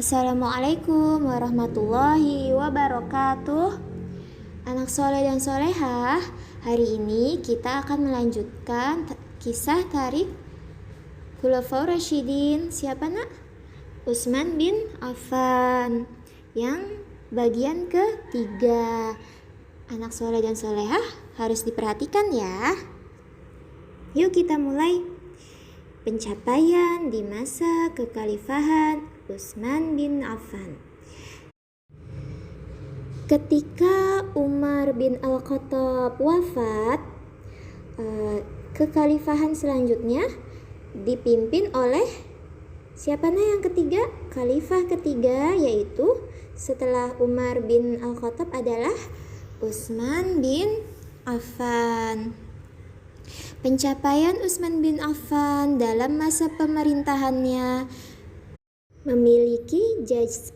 Assalamualaikum warahmatullahi wabarakatuh. Anak soleh dan solehah, hari ini kita akan melanjutkan kisah tarik Khulafaur Rasyidin. Siapa nak? Utsman bin Affan, yang bagian ketiga. Anak soleh dan solehah harus diperhatikan ya. Yuk kita mulai. Pencapaian di masa kekhalifahan Utsman bin Affan. Ketika Umar bin Al-Khattab wafat, kekhalifahan selanjutnya dipimpin oleh siapa yang ketiga? Khalifah ketiga, yaitu setelah Umar bin Al-Khattab adalah Utsman bin Affan. Pencapaian Utsman bin Affan dalam masa pemerintahannya memiliki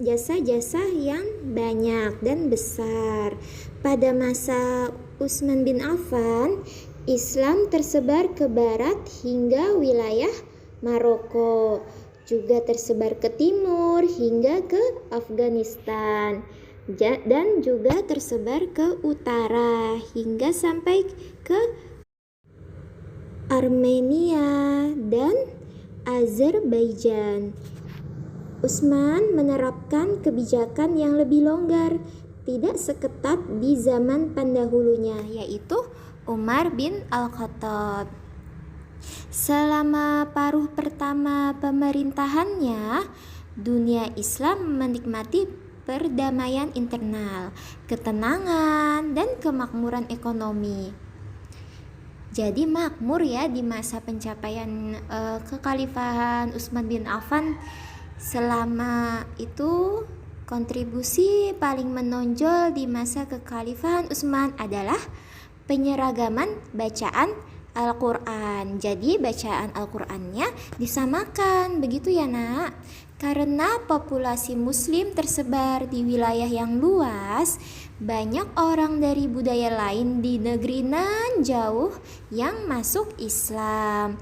jasa-jasa yang banyak dan besar. Pada masa Utsman bin Affan, Islam tersebar ke barat hingga wilayah Maroko, juga tersebar ke timur hingga ke Afghanistan, dan juga tersebar ke utara hingga sampai ke Armenia dan Azerbaijan. Utsman menerapkan kebijakan yang lebih longgar, tidak seketat di zaman pendahulunya, yaitu Umar bin Al-Khattab. Selama paruh pertama pemerintahannya, dunia Islam menikmati perdamaian internal, ketenangan, dan kemakmuran ekonomi. Jadi makmur ya di masa pencapaian kekhalifahan Utsman bin Affan. Selama itu kontribusi paling menonjol di masa kekhalifahan Utsman adalah penyeragaman bacaan Al-Quran. Jadi bacaan Al-Qurannya disamakan, begitu ya nak? Karena populasi muslim tersebar di wilayah yang luas, banyak orang dari budaya lain di negeri nan jauh yang masuk Islam.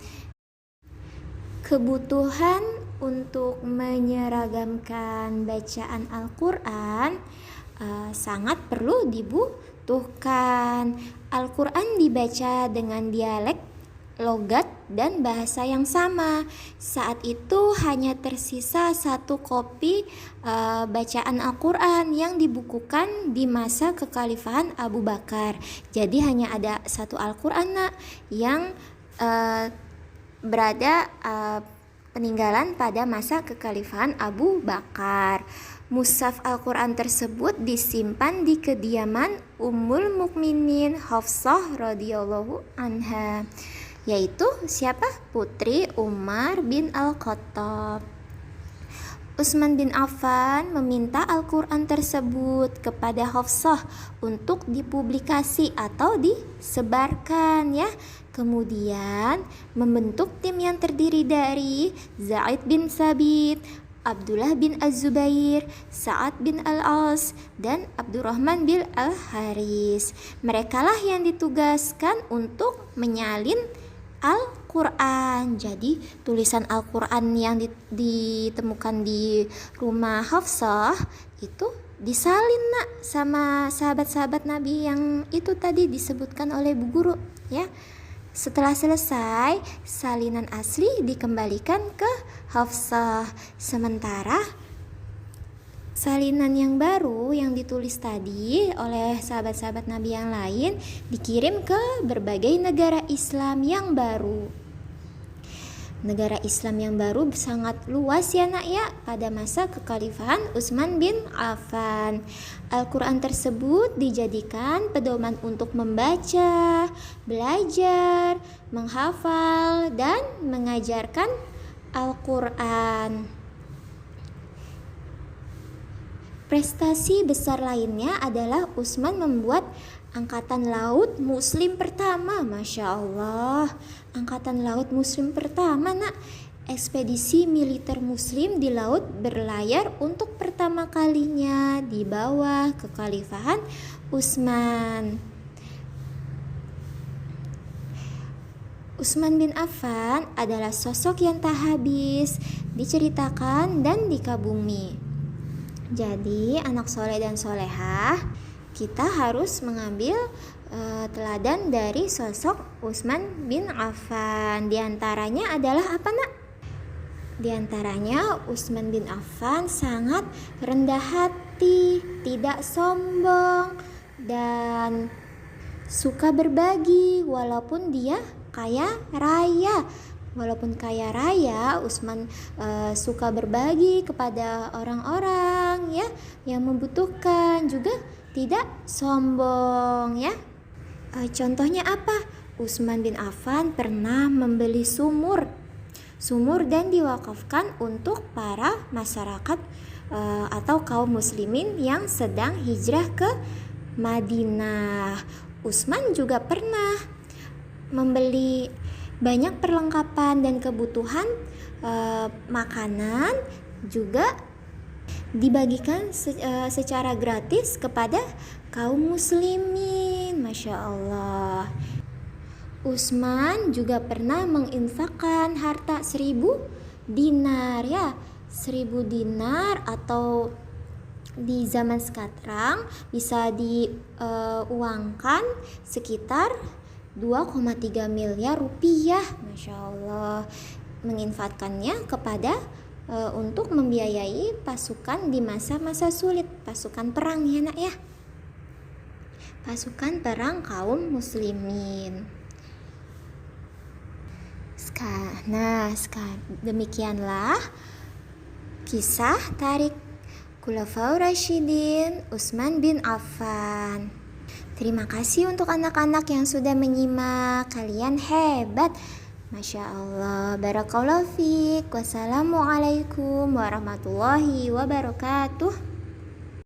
Kebutuhan untuk menyeragamkan bacaan Al-Quran sangat perlu dibutuhkan. Al-Quran dibaca dengan dialek, logat, dan bahasa yang sama. Saat itu hanya tersisa satu kopi bacaan Al-Quran yang dibukukan di masa kekhalifahan Abu Bakar. Jadi hanya ada satu Al-Quran yang berada peninggalan pada masa kekhalifahan Abu Bakar. Mushaf Al-Quran tersebut disimpan di kediaman Ummul Mukminin Hafsah radhiyallahu anha, yaitu siapa? Putri Umar bin Al-Khattab. Utsman bin Affan meminta Al-Quran tersebut kepada Hafsah untuk dipublikasi atau disebarkan ya. Kemudian membentuk tim yang terdiri dari Zaid bin Thabit, Abdullah bin Az-Zubair, Sa'ad bin Al-As, dan Abdurrahman bin Al-Haris. Merekalah yang ditugaskan untuk menyalin Al-Quran. Jadi tulisan Al-Quran yang ditemukan di rumah Hafsah itu disalin nak sama sahabat-sahabat Nabi yang itu tadi disebutkan oleh Bu Guru ya. Setelah selesai, salinan asli dikembalikan ke Hafsah. Sementara salinan yang baru yang ditulis tadi oleh sahabat-sahabat Nabi yang lain dikirim ke berbagai negara Islam yang baru. Negara Islam yang baru sangat luas ya nak ya pada masa kekhalifahan Utsman bin Affan. Al-Quran tersebut dijadikan pedoman untuk membaca, belajar, menghafal, dan mengajarkan Al-Quran. Prestasi besar lainnya adalah Utsman membuat Angkatan Laut Muslim pertama. Masya Allah, Angkatan Laut Muslim pertama nak. Ekspedisi militer Muslim di laut berlayar untuk pertama kalinya di bawah kekhalifahan Utsman. Utsman bin Affan adalah sosok yang tak habis diceritakan dan dikagumi. Jadi anak soleh dan solehah, kita harus mengambil teladan dari sosok Utsman bin Affan. Di antaranya adalah apa, Nak? Di antaranya Utsman bin Affan sangat rendah hati, tidak sombong, dan suka berbagi walaupun dia kaya raya. Walaupun kaya raya, Utsman suka berbagi kepada orang-orang ya yang membutuhkan, juga tidak sombong ya. Contohnya apa? Utsman bin Affan pernah membeli sumur dan diwakafkan untuk para masyarakat atau kaum muslimin yang sedang hijrah ke Madinah. Utsman juga pernah membeli banyak perlengkapan dan kebutuhan makanan, juga dibagikan secara gratis kepada kaum muslimin. Masya Allah. Utsman juga pernah menginfakkan harta 1000 dinar ya. 1000 dinar atau di zaman sekarang bisa diuangkan sekitar 2,3 miliar rupiah. Masya Allah. Menginfakkannya kepada untuk membiayai pasukan di masa-masa sulit, pasukan perang ya nak ya, pasukan perang kaum muslimin. Demikianlah kisah tarik Khulafaur Rasyidin Utsman bin Affan. Terima kasih untuk anak-anak yang sudah menyimak. Kalian hebat. Masya Allah. Barakallahu fiik. Wassalamualaikum warahmatullahi wabarakatuh.